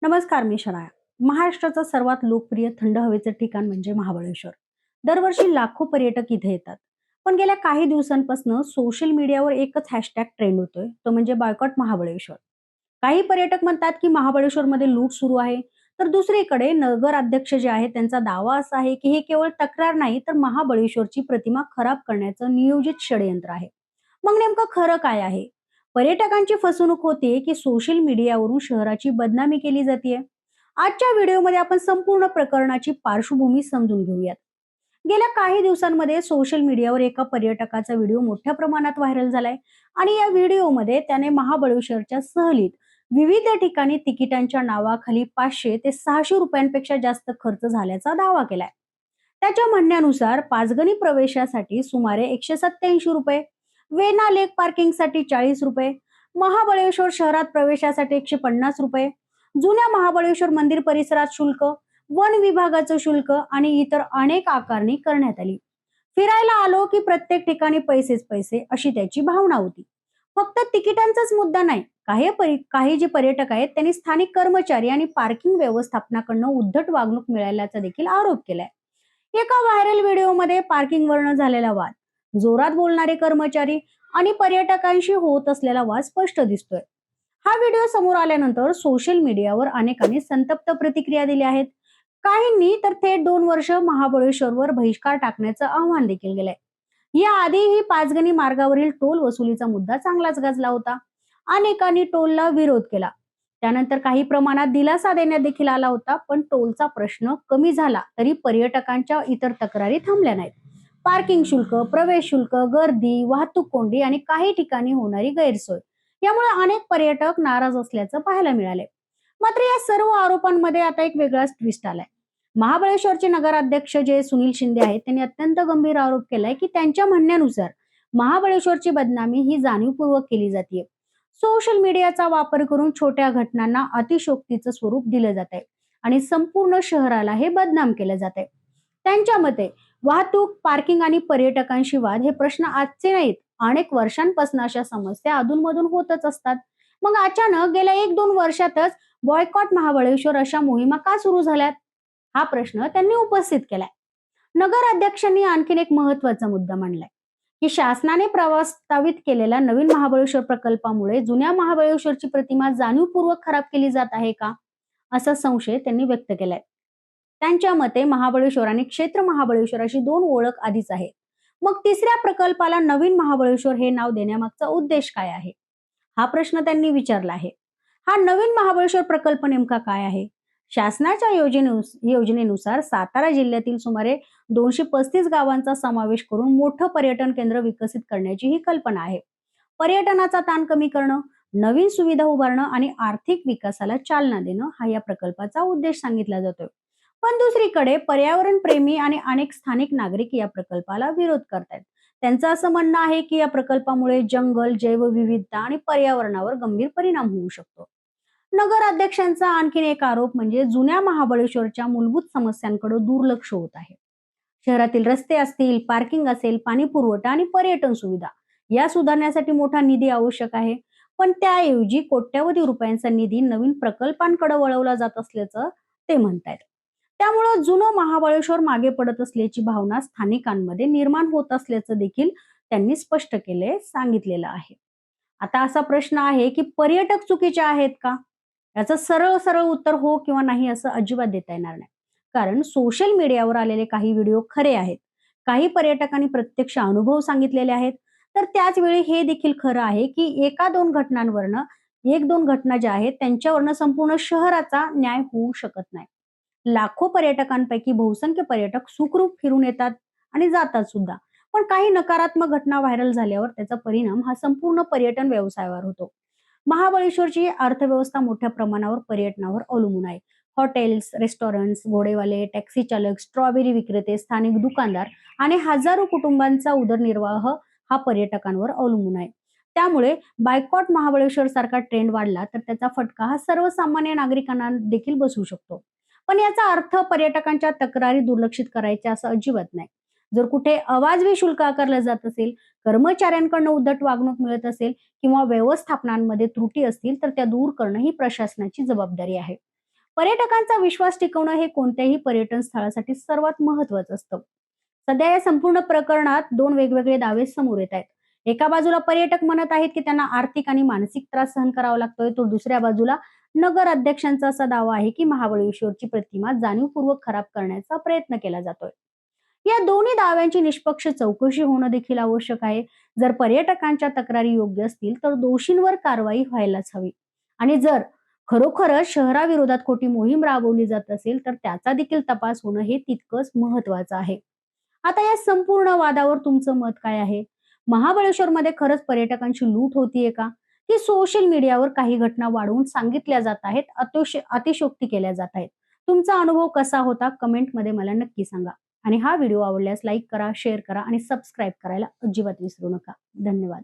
नमस्कार, मी शनाया. महाराष्ट्राचं सर्वात लोकप्रिय थंड हवेचं ठिकाण म्हणजे महाबळेश्वर. दरवर्षी लाखो पर्यटक इथे येतात. पण गेल्या काही दिवसांपासून सोशल मीडियावर एकच हॅशटॅग ट्रेंड होतोय, तो म्हणजे बॉयकॉट महाबळेश्वर. काही पर्यटक म्हणतात की महाबळेश्वरमध्ये लूट सुरू आहे, तर दुसरीकडे नगर अध्यक्ष जे आहेत त्यांचा दावा असा आहे की हे केवळ तक्रार नाही, तर महाबळेश्वरची प्रतिमा खराब करण्याचं नियोजित षडयंत्र आहे. मग नेमकं खरं काय आहे? पर्यटकांची फसवणूक होते की सोशल मीडियावरून शहराची बदनामी केली जाते? आजच्या व्हिडिओमध्ये आपण संपूर्ण प्रकरणाची पार्श्वभूमी समजून घेऊयात. गेल्या काही दिवसांमध्ये सोशल मीडियावर एका पर्यटकाचा व्हिडिओ मोठ्या प्रमाणात व्हायरल झालाय आणि या व्हिडिओमध्ये त्याने महाबळेश्वरच्या सहलीत विविध ठिकाणी तिकिटांच्या नावाखाली 500 ते 600 रुपयांपेक्षा जास्त खर्च झाल्याचा दावा केलाय. त्याच्या म्हणण्यानुसार पाचगणी प्रवेशासाठी सुमारे 187 रुपये, वेना लेक पार्किंगसाठी 40 रुपये, महाबळेश्वर शहरात प्रवेशासाठी 150 रुपये, जुन्या महाबळेश्वर मंदिर परिसरात शुल्क, वन विभागाचं शुल्क आणि इतर अनेक आकारणी करण्यात आली. फिरायला आलो की प्रत्येक ठिकाणी पैसेच पैसे अशी त्याची भावना होती. फक्त तिकिटांचाच मुद्दा नाही, काही जे पर्यटक आहेत त्यांनी स्थानिक कर्मचारी आणि पार्किंग व्यवस्थापनाकडनं उद्धट वागणूक मिळाल्याचा देखील आरोप केलाय. एका व्हायरल व्हिडिओमध्ये पार्किंगवरनं झालेला वाद, जोरात बोलणारे कर्मचारी आणि पर्यटकांशी होत असलेला वाद स्पष्ट दिसतोय. हा व्हिडिओ समोर आल्यानंतर सोशल मीडियावर अनेकांनी संतप्त प्रतिक्रिया दिल्या आहेत. काहींनी तर थेट 2 वर्ष महाबळेश्वरवर बहिष्कार टाकण्याचं आव्हान देखील केलंय. या आधीही पाचगणी मार्गावरील टोल वसुलीचा मुद्दा चांगलाच गाजला होता. अनेकांनी टोलला विरोध केला. त्यानंतर काही प्रमाणात दिलासा देण्यात देखील आला होता, पण टोलचा प्रश्न कमी झाला तरी पर्यटकांच्या इतर तक्रारी थांबल्या नाहीत. पार्किंग शुल्क, प्रवेश शुल्क, गर्दी, वाहतूक कोंडी आणि काही ठिकाणी होणारी गैरसोय यामुळे अनेक पर्यटक नाराज असल्याचं पाहायला मिळाले. मात्र या सर्व आरोपांमध्ये आता एक वेगळाच ट्विस्ट आलाय. महाबळेश्वरचे नगराध्यक्ष जे सुनील शिंदे आहेत त्यांनी अत्यंत गंभीर आरोप केलाय की त्यांच्या म्हणण्यानुसार महाबळेश्वरची बदनामी ही जाणीवपूर्वक केली जाते. सोशल मीडियाचा वापर करून छोट्या घटनांना अतिशयोक्तीचं स्वरूप दिलं जात आहे आणि संपूर्ण शहराला हे बदनाम केलं जात आहे. त्यांच्या मते वाहतूक, पार्किंग आणि पर्यटकांशी वाद हे प्रश्न आजचे नाहीत. अनेक वर्षांपासून अशा समस्या अधूनमधून होतच असतात. मग अचानक गेल्या 1-2 वर्षातच बॉयकॉट महाबळेश्वर अशा मोहिमा का सुरू झाल्यात? हा प्रश्न त्यांनी उपस्थित केलाय. नगर अध्यक्षांनी आणखीन एक महत्वाचा मुद्दा मांडलाय की शासनाने प्रस्तावित केलेल्या नवीन महाबळेश्वर प्रकल्पामुळे जुन्या महाबळेश्वरची प्रतिमा जाणीवपूर्वक खराब केली जात आहे का, असा संशय त्यांनी व्यक्त केलाय. त्यांच्या मते महाबळेश्वर आणि क्षेत्र महाबळेश्वर अशी दोन ओळख आधीच आहे. मग तिसऱ्या प्रकल्पाला नवीन महाबळेश्वर हे नाव देण्यामागचा उद्देश काय आहे, हा प्रश्न त्यांनी विचारला आहे. हा नवीन महाबळेश्वर प्रकल्प नेमका काय आहे? शासनाच्या योजनेनुसार सातारा जिल्ह्यातील सुमारे 235 गावांचा समावेश करून मोठं पर्यटन केंद्र विकसित करण्याची ही कल्पना आहे. पर्यटनाचा ताण कमी करणं, नवीन सुविधा उभारणं आणि आर्थिक विकासाला चालना देणं हा या प्रकल्पाचा उद्देश सांगितला जातोय. पण दुसरीकडे पर्यावरण प्रेमी आणि अनेक स्थानिक नागरिक या प्रकल्पाला विरोध करतायत. त्यांचं असं म्हणणं आहे की या प्रकल्पामुळे जंगल, जैवविविधता आणि पर्यावरणावर गंभीर परिणाम होऊ शकतो. नगर अध्यक्षांचा आणखीन एक आरोप म्हणजे जुन्या महाबळेश्वरच्या मूलभूत समस्यांकडे दुर्लक्ष होत आहे. शहरातील रस्ते असतील, पार्किंग असेल, पाणी पुरवठा आणि पर्यटन सुविधा या सुधारण्यासाठी मोठा निधी आवश्यक आहे. पण त्याऐवजी कोट्यवधी रुपयांचा निधी नवीन प्रकल्पांकडे वळवला जात असल्याचं ते म्हणतायत. त्यामुळं जुनं महाबळेश्वर मागे पडत असल्याची भावना स्थानिकांमध्ये निर्माण होत असल्याचं देखील त्यांनी स्पष्ट सांगितलेलं आहे. आता असा प्रश्न आहे की पर्यटक चुकीचे आहेत का? याचं सरळ सरळ उत्तर हो किंवा नाही असं अजिबात देता येणार नाही. कारण सोशल मीडियावर आलेले काही व्हिडिओ खरे आहेत. काही पर्यटकांनी प्रत्यक्ष अनुभव सांगितलेले आहेत. तर त्याच वेळी हे देखील खरं आहे की 1-2 घटनांवरनं 1-2 घटना ज्या आहेत त्यांच्यावरनं संपूर्ण शहराचा न्याय होऊ शकत नाही. लाखो पर्यटकांपैकी बहुसंख्य पर्यटक सुखरूप फिरून येतात आणि जातात सुद्धा. पण काही नकारात्मक घटना व्हायरल झाल्यावर त्याचा परिणाम हा संपूर्ण पर्यटन व्यवसायावर होतो. महाबळेश्वरची अर्थव्यवस्था मोठ्या प्रमाणावर पर्यटनावर अवलंबून आहे. हॉटेल्स, रेस्टॉरंट्स, घोडेवाले, टॅक्सी चालक, स्ट्रॉबेरी विक्रेते, स्थानिक दुकानदार आणि हजारो कुटुंबांचा उदरनिर्वाह हा पर्यटकांवर अवलंबून आहे. त्यामुळे बायकॉट महाबळेश्वर सारखा ट्रेंड वाढला तर त्याचा फटका हा सर्वसामान्य नागरिकांना देखील बसू शकतो. पण याचा अर्थ पर्यटकांच्या तक्रारी दुर्लक्षित करायच्या असं अजिबात नाही. जर कुठे अवाजवी शुल्क आकारलं जात असेल, कर्मचाऱ्यांकडून उद्धट वागणूक मिळत असेल किंवा व्यवस्थापनांमध्ये त्रुटी असतील तर त्या दूर करणं ही प्रशासनाची जबाबदारी आहे. पर्यटकांचा विश्वास टिकवणं हे कोणत्याही पर्यटन स्थळासाठी सर्वात महत्वाचं असतं. सध्या या संपूर्ण प्रकरणात दोन वेगवेगळे दावे समोर येत आहेत. एका बाजूला पर्यटक म्हणत आहेत की त्यांना आर्थिक आणि मानसिक त्रास सहन करावा लागतोय, तर दुसऱ्या बाजूला नगर अध्यक्षांचा असा दावा आहे की महाबळेश्वरची प्रतिमा जाणीवपूर्वक खराब करण्याचा प्रयत्न केला जातोय. या दोन्ही दाव्यांची निष्पक्ष चौकशी होणं देखील आवश्यक आहे. जर पर्यटकांच्या तक्रारी योग्य असतील तर दोषींवर कारवाई व्हायलाच हवी. आणि जर खरोखरच शहराविरोधात खोटी मोहीम राबवली जात असेल तर त्याचा देखील तपास होणं हे तितकंच महत्वाचं आहे. आता या संपूर्ण वादावर तुमचं मत काय आहे? महाबळेश्वरमध्ये खरंच पर्यटकांची लूट होतीये का? की सोशल मीडियावर काही घटना वाढवून सांगितल्या जात आहेत, अतिशयोक्ती केल्या जात आहेत? तुमचा अनुभव कसा होता कमेंटमध्ये मला नक्की सांगा. आणि हा व्हिडिओ आवडल्यास लाईक करा, शेअर करा आणि सबस्क्राईब करायला अजिबात विसरू नका. धन्यवाद.